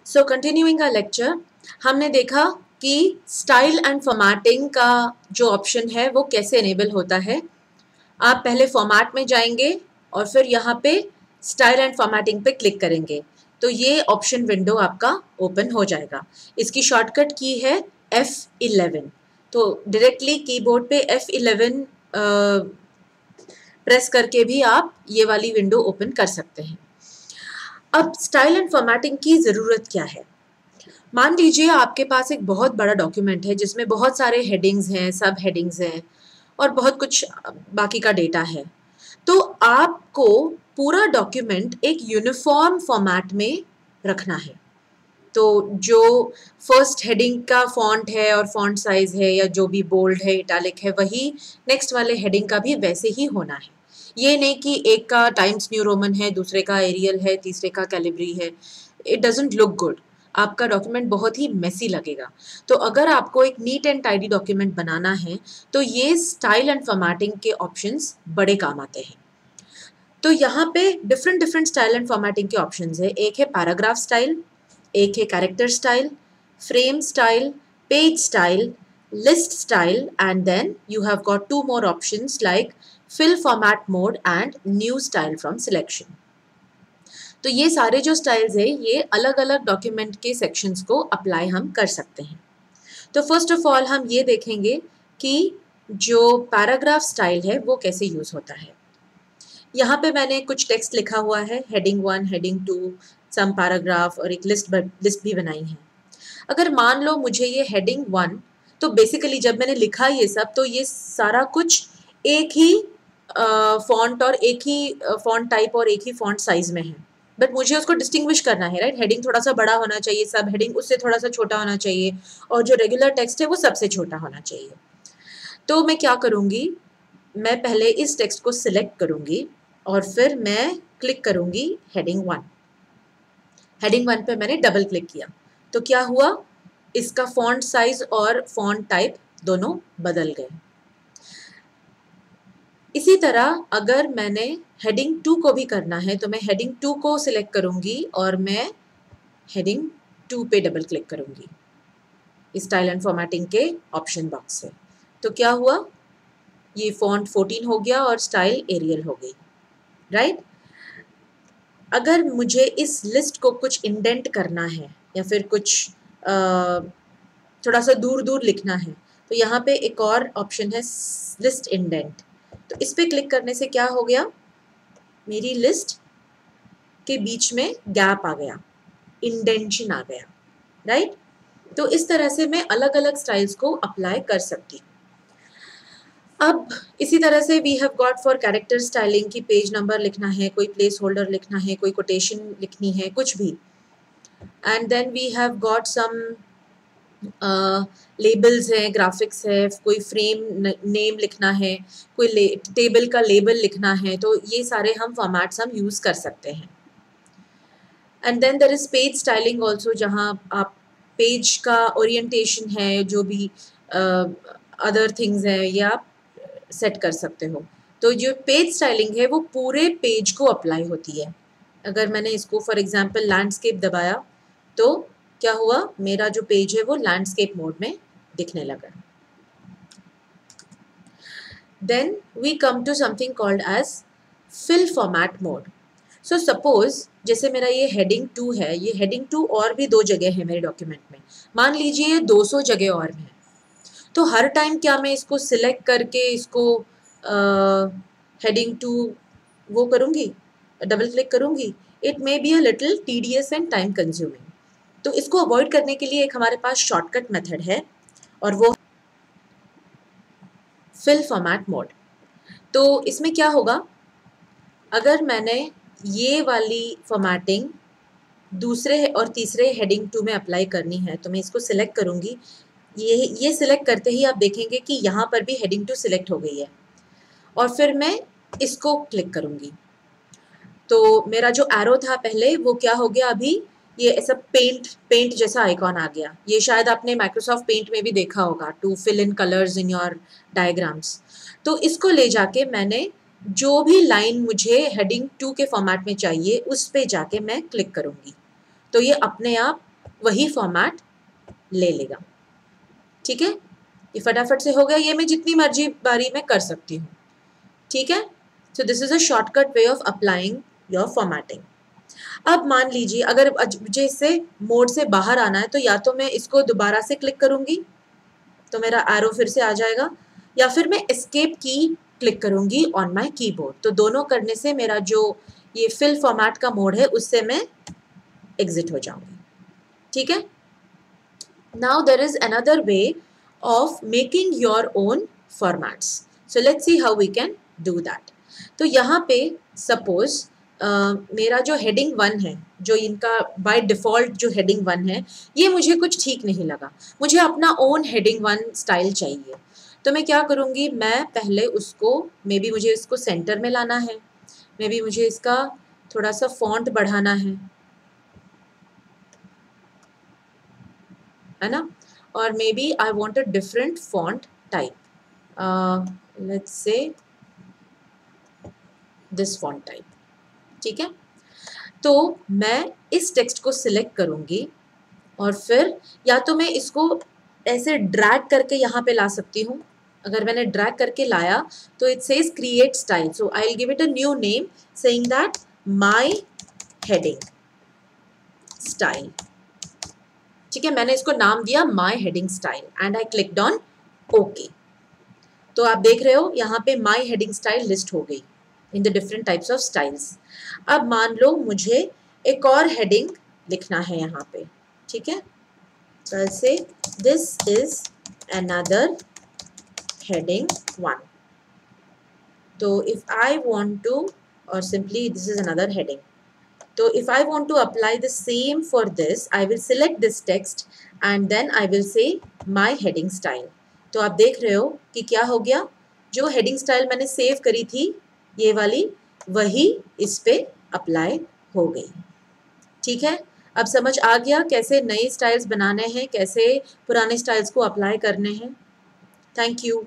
So continuing our lecture, हमने देखा कि स्टाइल एंड फॉर्मेटिंग का जो ऑप्शन है वो कैसे इनेबल होता है। आप पहले फॉर्मेट में जाएंगे और फिर यहाँ पे स्टाइल एंड फॉर्मेटिंग पे क्लिक करेंगे तो ये ऑप्शन विंडो आपका ओपन हो जाएगा। इसकी शॉर्टकट की है F11। तो डायरेक्टली कीबोर्ड पे F11 प्रेस करके भी आप ये वाली विंडो ओपन कर सकते हैं। अब स्टाइल एंड फॉर्मेटिंग की ज़रूरत क्या है? मान लीजिए आपके पास एक बहुत बड़ा डॉक्यूमेंट है जिसमें बहुत सारे हेडिंग्स हैं, सब हेडिंग्स हैं और बहुत कुछ बाकी का डेटा है। तो आपको पूरा डॉक्यूमेंट एक यूनिफॉर्म फॉर्मेट में रखना है। तो जो फर्स्ट हेडिंग का फॉन्ट है और फॉन्ट साइज है या जो भी बोल्ड है, इटैलिक है, वही नेक्स्ट वाले हेडिंग का भी वैसे ही होना है। ये नहीं कि एक का टाइम्स न्यू रोमन है, दूसरे का एरियल है, तीसरे का कैलिब्री है। It doesn't look good. आपका डॉक्यूमेंट बहुत ही मेसी लगेगा। तो अगर आपको एक नीट एंड टाइडी डॉक्यूमेंट बनाना है तो ये स्टाइल एंड फॉर्मेटिंग के ऑप्शंस बड़े काम आते हैं। तो यहाँ पे different different style and formatting के ऑप्शंस है। एक है पैराग्राफ स्टाइल, एक है character style, frame style, page style, list style, and then you have got two more options like fill format mode and new style from selection. तो ये सारे जो स्टाइल्स है ये अलग अलग डॉक्यूमेंट के सेक्शंस को अप्लाई हम कर सकते हैं। तो फर्स्ट ऑफ ऑल हम ये देखेंगे कि जो पैराग्राफ स्टाइल है वो कैसे यूज़ होता है। यहाँ पे मैंने कुछ टेक्स्ट लिखा हुआ है, हेडिंग 1, हेडिंग 2, सम पैराग्राफ और एक लिस्ट भी बनाई है। अगर मान लो मुझे ये हेडिंग 1, तो बेसिकली जब मैंने लिखा ये सब तो ये सारा कुछ एक ही फॉन्ट और एक ही फॉन्ट टाइप और एक ही फॉन्ट साइज में है, बट मुझे उसको डिस्टिंग्विश करना है, राइट। हेडिंग थोड़ा सा बड़ा होना चाहिए, सब हेडिंग उससे थोड़ा सा छोटा होना चाहिए और जो रेगुलर टेक्स्ट है वो सबसे छोटा होना चाहिए। तो मैं क्या करूँगी, मैं पहले इस टेक्स्ट को सिलेक्ट करूँगी और फिर मैं क्लिक करूँगी हेडिंग 1। हेडिंग 1 पे मैंने डबल क्लिक किया तो क्या हुआ, इसका फॉन्ट साइज और फॉन्ट टाइप दोनों बदल गए। इसी तरह अगर मैंने हेडिंग 2 को भी करना है तो मैं हेडिंग 2 को सिलेक्ट करूँगी और मैं हेडिंग 2 पे डबल क्लिक करूँगी स्टाइल एंड फॉर्मेटिंग के ऑप्शन बॉक्स से। तो क्या हुआ, ये फॉन्ट 14 हो गया और स्टाइल एरियल हो गई, राइट। अगर मुझे इस लिस्ट को कुछ इंडेंट करना है या फिर कुछ थोड़ा सा दूर दूर लिखना है तो यहाँ पे एक और ऑप्शन है लिस्ट इंडेंट। तो इस पे क्लिक करने से क्या हो गया, मेरी लिस्ट के बीच में गैप आ गया, इंडेंशन आ गया, राइट। तो इस तरह से मैं अलग अलग स्टाइल्स को अप्लाई कर सकती हूँ। अब इसी तरह से we have got for character styling की पेज नंबर लिखना है, कोई प्लेस होल्डर लिखना है, कोई कोटेशन लिखनी है, कुछ भी। And then we have got some labels हैं, ग्राफिक्स है, कोई फ्रेम नेम लिखना है, कोई टेबल का लेबल लिखना है। तो ये सारे हम फॉर्मेट्स हम यूज़ कर सकते हैं। And then there is page styling also, जहाँ आप पेज का ओरिएंटेशन है, जो भी अदर थिंग्स हैं, ये आप सेट कर सकते हो। तो जो पेज स्टाइलिंग है वो पूरे पेज को अप्लाई होती है। अगर मैंने इसको फॉर एग्जांपल लैंडस्केप दबाया तो क्या हुआ, मेरा जो पेज है वो लैंडस्केप मोड में दिखने लगा। Then we come to something called as fill format mode. So suppose जैसे मेरा ये हेडिंग 2 है, ये हेडिंग 2 और भी 2 जगह है मेरे डॉक्यूमेंट में, मान लीजिए ये 200 जगह और है। तो हर टाइम क्या मैं इसको सिलेक्ट करके इसको हेडिंग 2 वो करूँगी, डबल क्लिक करूँगी? It may be a little tedious and time consuming. तो इसको अवॉइड करने के लिए एक हमारे पास शॉर्टकट मेथड है और वो फिल फॉर्मेट मोड। तो इसमें क्या होगा, अगर मैंने ये वाली फॉर्मेटिंग दूसरे और तीसरे हेडिंग 2 में अप्लाई करनी है तो मैं इसको सिलेक्ट करूँगी। ये सिलेक्ट करते ही आप देखेंगे कि यहाँ पर भी हेडिंग 2 सिलेक्ट हो गई है और फिर मैं इसको क्लिक करूँगी। तो मेरा जो एरो था पहले वो क्या हो गया, अभी ये ऐसा पेंट जैसा आइकॉन आ गया। ये शायद आपने माइक्रोसॉफ्ट पेंट में भी देखा होगा, to fill in colours in your diagrams. तो इसको ले जाके मैंने जो भी लाइन मुझे हेडिंग 2 के फॉर्मेट में चाहिए उस पे जाके मैं क्लिक करूँगी। तो ये अपने आप वही फॉर्मेट ले लेगा। ठीक है, ये फटाफट से हो गया। ये मैं जितनी मर्जी बारी में कर सकती हूँ। ठीक है, so this is a shortcut way of applying your formatting. अब मान लीजिए अगर मुझे इससे मोड से बाहर आना है, तो या तो मैं इसको दोबारा से क्लिक करूंगी तो मेरा एरो फिर से आ जाएगा, या फिर मैं एस्केप की क्लिक करूंगी ऑन माय कीबोर्ड। तो दोनों करने से मेरा जो ये फिल फॉर्मेट का मोड है उससे मैं एग्जिट हो जाऊंगी। ठीक है, now there is another way of making your own formats, so let's see how we can do that. तो यहाँ पे सपोज मेरा जो हेडिंग 1 है, जो इनका बाय डिफ़ॉल्ट जो हेडिंग 1 है, ये मुझे कुछ ठीक नहीं लगा। मुझे अपना ओन हेडिंग 1 स्टाइल चाहिए। तो मैं क्या करूँगी, मैं पहले उसको मे बी मुझे इसको सेंटर में लाना है, मे बी मुझे इसका थोड़ा सा फ़ॉन्ट बढ़ाना है ना, और maybe I want a different font type, let's say this font type. ठीक है, तो मैं इस टेक्स्ट को सिलेक्ट करूँगी और फिर या तो मैं इसको ऐसे ड्रैग करके यहाँ पे ला सकती हूँ। अगर मैंने ड्रैग करके लाया तो it says create style, so I will give it a new name saying that my heading style. ठीक है, मैंने इसको नाम दिया my heading style and I clicked on okay. तो आप देख रहे हो यहाँ पे माय हेडिंग स्टाइल लिस्ट हो गई in the different types of styles. अब मान लो मुझे एक और हेडिंग लिखना है यहाँ पे। ठीक है, so I'll say this is another heading 1. So if I want to, or simply this is another heading. So if I want to apply the same for this, I will select this text and then I will say my heading style. तो आप देख रहे हो कि क्या हो गया, जो हेडिंग स्टाइल मैंने सेव करी थी ये वाली, वही इस पे अप्लाई हो गई। ठीक है, अब समझ आ गया कैसे नए स्टाइल्स बनाने हैं, कैसे पुराने स्टाइल्स को अप्लाई करने हैं। Thank you.